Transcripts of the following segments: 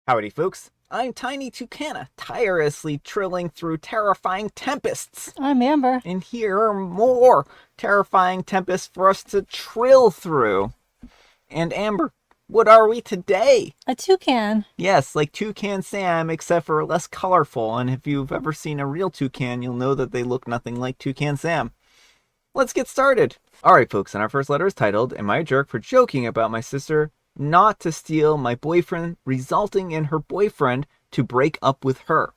Howdy, folks. I'm Tiny Toucana, tirelessly trilling through terrifying tempests. I'm Amber. And here are more terrifying tempests for us to trill through. And Amber, what are we today? A toucan. Yes, like Toucan Sam, except for less colorful. And if you've ever seen a real toucan, you'll know that they look nothing like Toucan Sam. Let's get started. Alright, folks, and our first letter is titled, Am I a Jerk for Joking About My Sister Not to Steal My Boyfriend, Resulting in Her Boyfriend to Break Up with Her?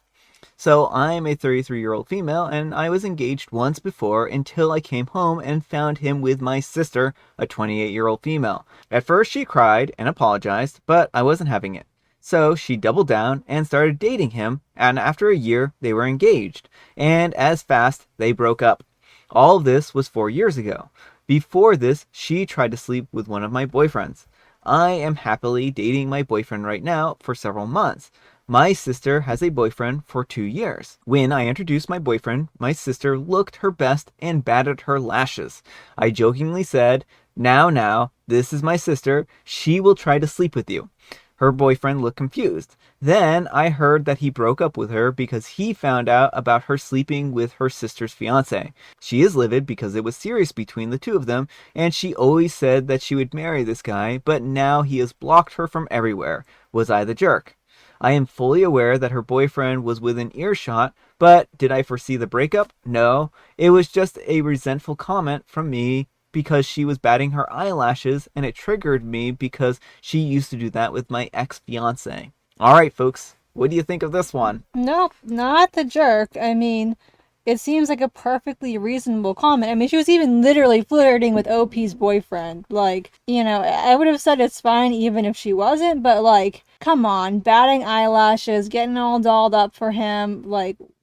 So, I'm a 33-year-old female, and I was engaged once before until I came home and found him with my sister, a 28-year-old female. At first, she cried and apologized, but I wasn't having it. So, she doubled down and started dating him, and after a year, they were engaged. And as fast, they broke up. All of this was 4 years ago. Before this, she tried to sleep with one of my boyfriends. I am happily dating my boyfriend right now for several months. My sister has a boyfriend for 2 years. When I introduced my boyfriend, my sister looked her best and batted her lashes. I jokingly said, Now, this is my sister. She will try to sleep with you. Her boyfriend looked confused. Then I heard that he broke up with her because he found out about her sleeping with her sister's fiance. She is livid because it was serious between the two of them, and she always said that she would marry this guy, but now he has blocked her from everywhere. Was I the jerk? I am fully aware that her boyfriend was within earshot, but did I foresee the breakup? No. It was just a resentful comment from me because she was batting her eyelashes, and it triggered me because she used to do that with my ex-fiance. Alright, folks, what do you think of this one? Nope, not the jerk. I mean, it seems like a perfectly reasonable comment. I mean, she was even literally flirting with OP's boyfriend. I would have said it's fine even if she wasn't, but come on, batting eyelashes, getting all dolled up for him,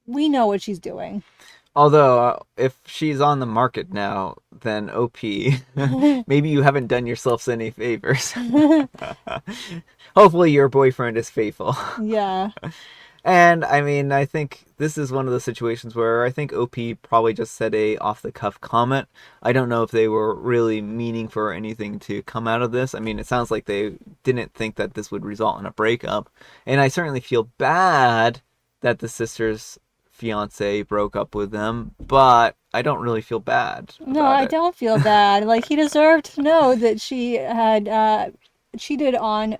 we know what she's doing. Although, if she's on the market now, then OP, maybe you haven't done yourselves any favors. Hopefully your boyfriend is faithful. Yeah. And I mean, I think this is one of the situations where I think OP probably just said a off the cuff comment. I don't know if they were really meaning for anything to come out of this. I mean, it sounds like they didn't think that this would result in a breakup. And I certainly feel bad that the sister's fiance broke up with them, but I don't really feel bad No, about I it. don't feel bad. He deserved to know that she had cheated on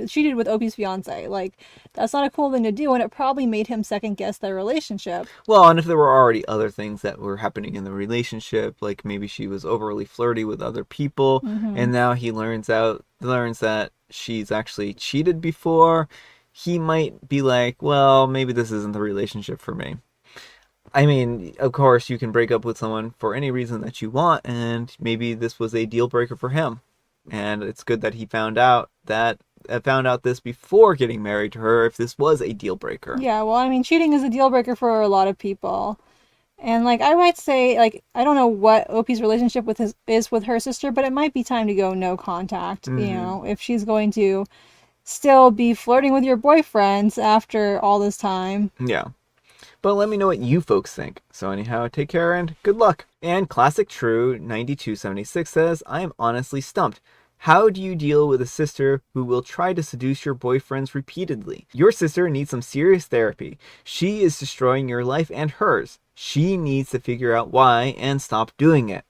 cheated with OP's fiance. That's not a cool thing to do, and it probably made him second guess their relationship. Well, and if there were already other things that were happening in the relationship, like maybe she was overly flirty with other people, Mm-hmm. and now he learns that she's actually cheated before, he might be like, well, maybe this isn't the relationship for me. I mean, of course, you can break up with someone for any reason that you want, and maybe this was a deal breaker for him. And it's good that he found out this before getting married to her if this was a deal breaker. Yeah, well, I mean, cheating is a deal breaker for a lot of people. And I might say, I don't know what OP's relationship with his is with her sister, but it might be time to go no contact. Mm-hmm. If she's going to still be flirting with your boyfriends after all this time. Yeah. But let me know what you folks think. So anyhow, take care and good luck. And Classic True 9276 says, I am honestly stumped. How do you deal with a sister who will try to seduce your boyfriends repeatedly? Your sister needs some serious therapy. She is destroying your life and hers. She needs to figure out why and stop doing it.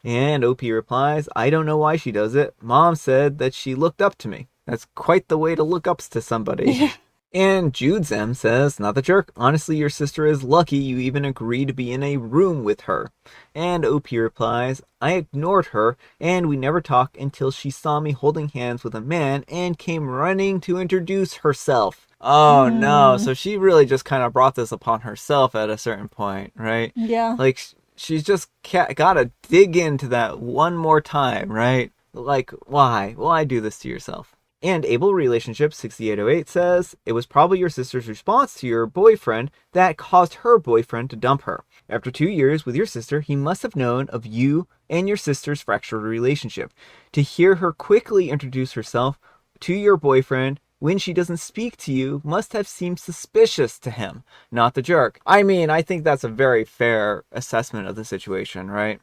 And OP replies, I don't know why she does it. Mom said that she looked up to me. That's quite the way to look up to somebody. And Jude's M says, not the jerk. Honestly, your sister is lucky you even agreed to be in a room with her. And OP replies, I ignored her, and we never talked until she saw me holding hands with a man and came running to introduce herself. Oh no, Hmm. so she really just kind of brought this upon herself at a certain point, right? Yeah. Like, she's just gotta dig into that one more time, right? Like, why? Why do this to yourself? And Able Relationship 6808 says, it was probably your sister's response to your boyfriend that caused her boyfriend to dump her. After 2 years with your sister, he must have known of you and your sister's fractured relationship. To hear her quickly introduce herself to your boyfriend when she doesn't speak to you must have seemed suspicious to him, not the jerk. I mean, I think that's a very fair assessment of the situation, right?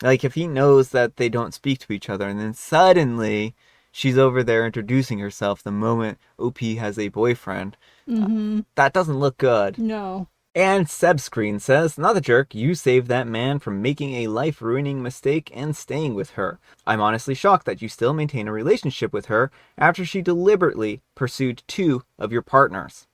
Like, if he knows that they don't speak to each other and then suddenly She's over there introducing herself the moment OP has a boyfriend. Mm-hmm. That doesn't look good. No. And Sebscreen says, not the jerk, you saved that man from making a life-ruining mistake and staying with her. I'm honestly shocked that you still maintain a relationship with her after she deliberately pursued 2 of your partners.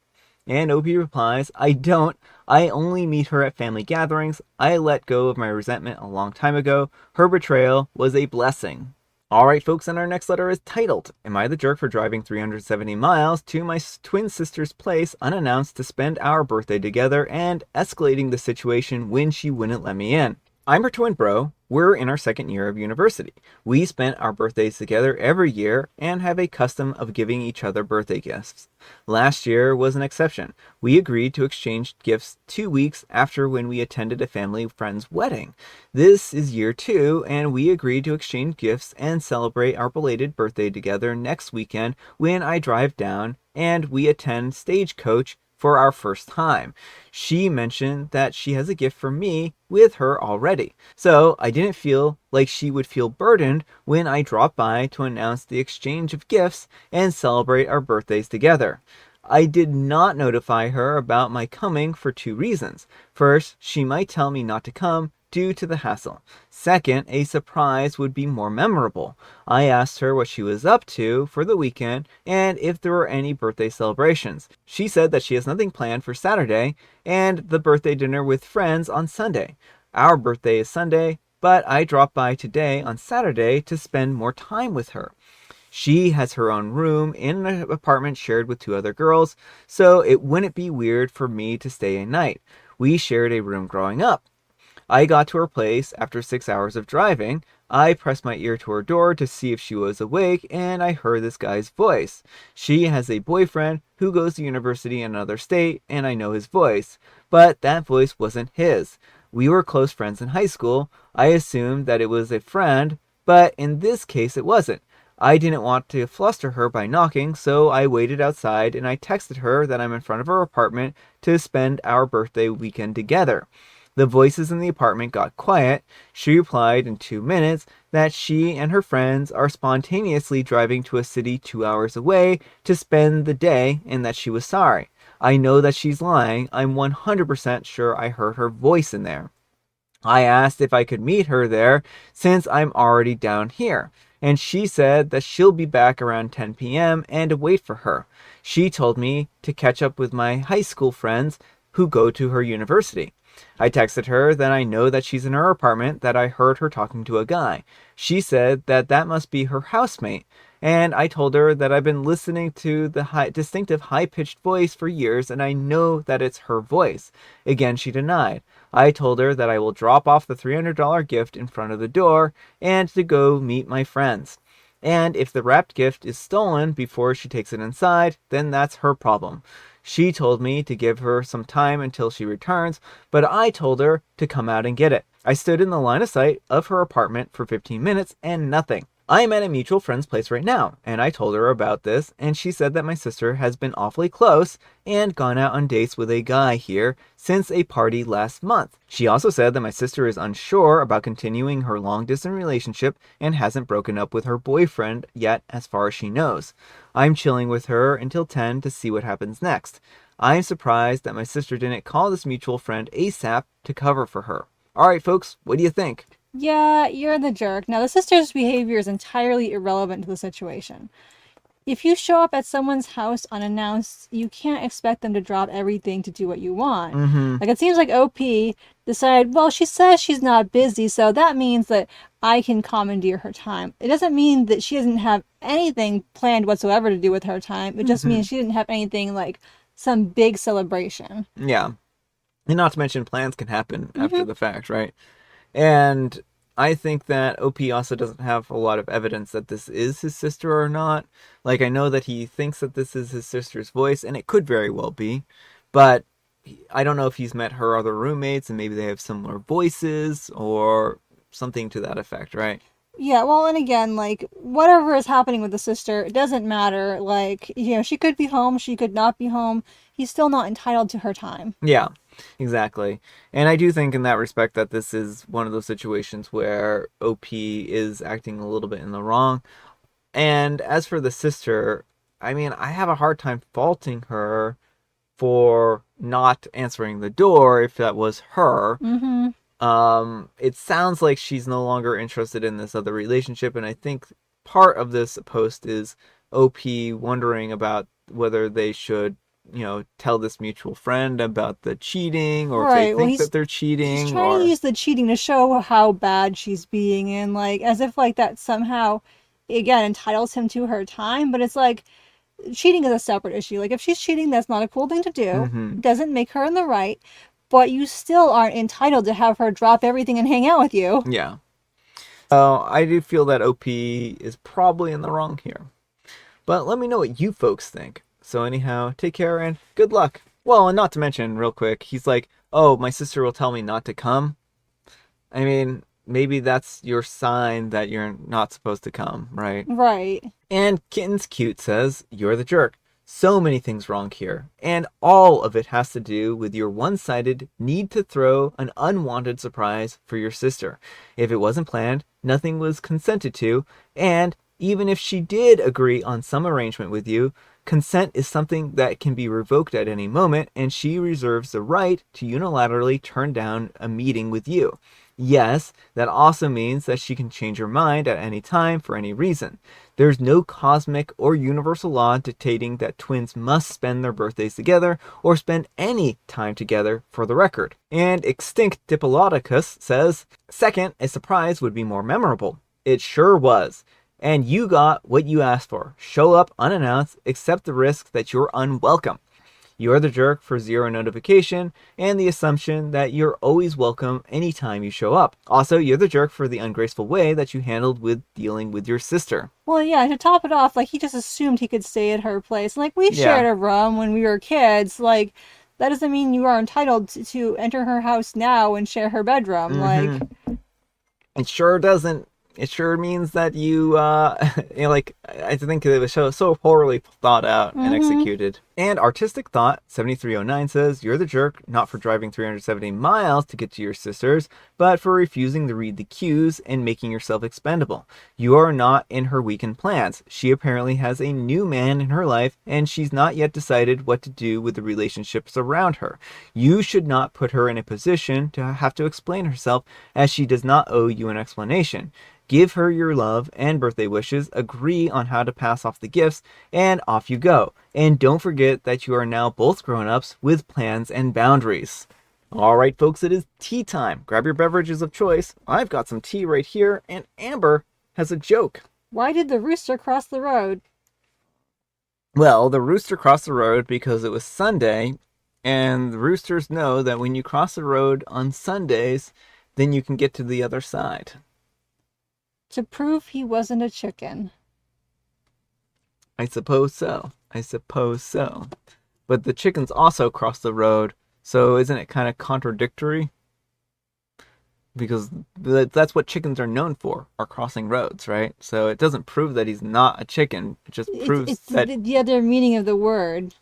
And OP replies, I don't. I only meet her at family gatherings. I let go of my resentment a long time ago. Her betrayal was a blessing. Alright, folks, and our next letter is titled, Am I the jerk for driving 370 miles to my twin sister's place unannounced to spend our birthday together and escalating the situation when she wouldn't let me in? I'm her twin bro. We're in our second year of university. We spent our birthdays together every year and have a custom of giving each other birthday gifts. Last year was an exception. We agreed to exchange gifts 2 weeks after when we attended a family friend's wedding. This is year 2, and we agreed to exchange gifts and celebrate our belated birthday together next weekend when I drive down and we attend Stagecoach for our first time. She mentioned that she has a gift for me with her already. So I didn't feel like she would feel burdened when I dropped by to announce the exchange of gifts and celebrate our birthdays together. I did not notify her about my coming for 2 reasons. First, she might tell me not to come due to the hassle. Second, a surprise would be more memorable. I asked her what she was up to for the weekend and if there were any birthday celebrations. She said that she has nothing planned for Saturday and the birthday dinner with friends on Sunday. Our birthday is Sunday, but I dropped by today on Saturday to spend more time with her. She has her own room in an apartment shared with 2 other girls, so it wouldn't be weird for me to stay a night. We shared a room growing up. I got to her place after 6 hours of driving. I pressed my ear to her door to see if she was awake, and I heard this guy's voice. She has a boyfriend who goes to university in another state, and I know his voice. But that voice wasn't his. We were close friends in high school. I assumed that it was a friend, but in this case it wasn't. I didn't want to fluster her by knocking, so I waited outside and I texted her that I'm in front of her apartment to spend our birthday weekend together. The voices in the apartment got quiet. She replied in 2 minutes that she and her friends are spontaneously driving to a city 2 hours away to spend the day and that she was sorry. I know that she's lying. I'm 100% sure I heard her voice in there. I asked if I could meet her there since I'm already down here, and she said that she'll be back around 10 p.m. and to wait for her. She told me to catch up with my high school friends who go to her university. I texted her that I know that she's in her apartment, that I heard her talking to a guy. She said that that must be her housemate, and I told her that I've been listening to the distinctive high-pitched voice for years and I know that it's her voice. Again, she denied. I told her that I will drop off the $300 gift in front of the door and to go meet my friends. And if the wrapped gift is stolen before she takes it inside, then that's her problem. She told me to give her some time until she returns, but I told her to come out and get it. I stood in the line of sight of her apartment for 15 minutes and nothing. I am at a mutual friend's place right now, and I told her about this, and she said that my sister has been awfully close and gone out on dates with a guy here since a party last month. She also said that my sister is unsure about continuing her long-distance relationship and hasn't broken up with her boyfriend yet as far as she knows. I'm chilling with her until 10 to see what happens next. I'm surprised that my sister didn't call this mutual friend ASAP to cover for her. Alright folks, what do you think? Yeah, you're the jerk. Now, the sister's behavior is entirely irrelevant to the situation. If you show up at someone's house unannounced, you can't expect them to drop everything to do what you want. Mm-hmm. Like, it seems like OP decided, well, she says she's not busy, so that means that I can commandeer her time. It doesn't mean that she doesn't have anything planned whatsoever to do with her time. It just Mm-hmm. means she didn't have anything like some big celebration. Yeah. And not to mention plans can happen Mm-hmm. after the fact, right? And I think that OP also doesn't have a lot of evidence that this is his sister or not. Like, I know that he thinks that this is his sister's voice, and it could very well be. But I don't know if he's met her other roommates and maybe they have similar voices or something to that effect, right? Yeah, well, and again, like, whatever is happening with the sister, it doesn't matter. Like, she could be home, she could not be home. He's still not entitled to her time. Yeah, exactly. And I do think in that respect that this is one of those situations where OP is acting a little bit in the wrong. And as for the sister, I mean, I have a hard time faulting her for not answering the door if that was her. Mm-hmm. It sounds like she's no longer interested in this other relationship, and I think part of this post is OP wondering about whether they should, tell this mutual friend about the cheating, or if they Right. Well, think he's that they're he's cheating, trying to or use the cheating to show how bad she's being, and like as if like that somehow, again, entitles him to her time. But it's like cheating is a separate issue. Like if she's cheating, that's not a cool thing to do. mm-hmm. Doesn't make her in the right, but you still aren't entitled to have her drop everything and hang out with you. Yeah. I do feel that OP is probably in the wrong here. But let me know what you folks think. So anyhow, take care and good luck. Well, and not to mention, real quick, he's like, oh, my sister will tell me not to come. I mean, maybe that's your sign that you're not supposed to come, right? Right. And Kitten's Cute says, you're the jerk. So many things wrong here. And all of it has to do with your one-sided need to throw an unwanted surprise for your sister. If it wasn't planned, nothing was consented to, and even if she did agree on some arrangement with you, consent is something that can be revoked at any moment, and she reserves the right to unilaterally turn down a meeting with you. Yes, that also means that she can change her mind at any time for any reason. There's no cosmic or universal law dictating that twins must spend their birthdays together or spend any time together, for the record. And Extinct Diplodocus says, second, a surprise would be more memorable. It sure was. And you got what you asked for. Show up unannounced, accept the risk that you're unwelcome. You're the jerk for zero notification and the assumption that you're always welcome anytime you show up. Also, you're the jerk for the ungraceful way that you handled with dealing with your sister. Well, yeah, to top it off, like he just assumed he could stay at her place. Like we shared Yeah. a room when we were kids. Like that doesn't mean you are entitled to enter her house now and share her bedroom. Like, Mm-hmm. It sure doesn't. It sure means that you, like, I think it was so poorly thought out and mm-hmm. executed. And Artistic Thought 7309 says, you're the jerk, not for driving 370 miles to get to your sister's, but for refusing to read the cues and making yourself expendable. You are not in her weekend plans. She apparently has a new man in her life, and she's not yet decided what to do with the relationships around her. You should not put her in a position to have to explain herself, as she does not owe you an explanation. Give her your love and birthday wishes, agree on how to pass off the gifts, and off you go. And don't forget that you are now both grown-ups with plans and boundaries. Alright folks, it is tea time. Grab your beverages of choice. I've got some tea right here, and Amber has a joke. Why did the rooster cross the road? Well, the rooster crossed the road because it was Sunday, and the roosters know that when you cross the road on Sundays, then you can get to the other side. To prove he wasn't a chicken. I suppose so. I suppose so. But the chickens also cross the road, so isn't it kind of contradictory? Because that's what chickens are known for, are crossing roads, right? So it doesn't prove that he's not a chicken. It just proves It's that... the other meaning of the word.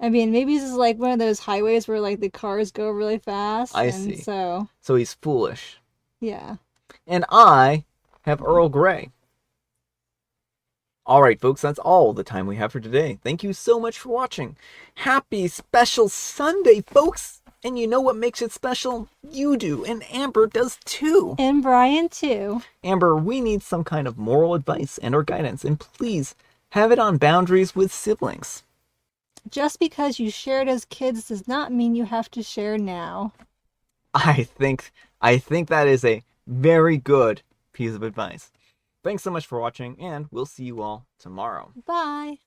I mean, maybe this is like one of those highways where like the cars go really fast, I and see. so So he's foolish. yeah. And I have Earl Grey. Alright folks, that's all the time we have for today. Thank you so much for watching. Happy special Sunday, folks! And you know what makes it special? You do, and Amber does too. And Brian too. Amber, we need some kind of moral advice and or guidance, and please have it on boundaries with siblings. Just because you shared as kids does not mean you have to share now. I think that is a very good piece of advice. Thanks so much for watching, and we'll see you all tomorrow. Bye.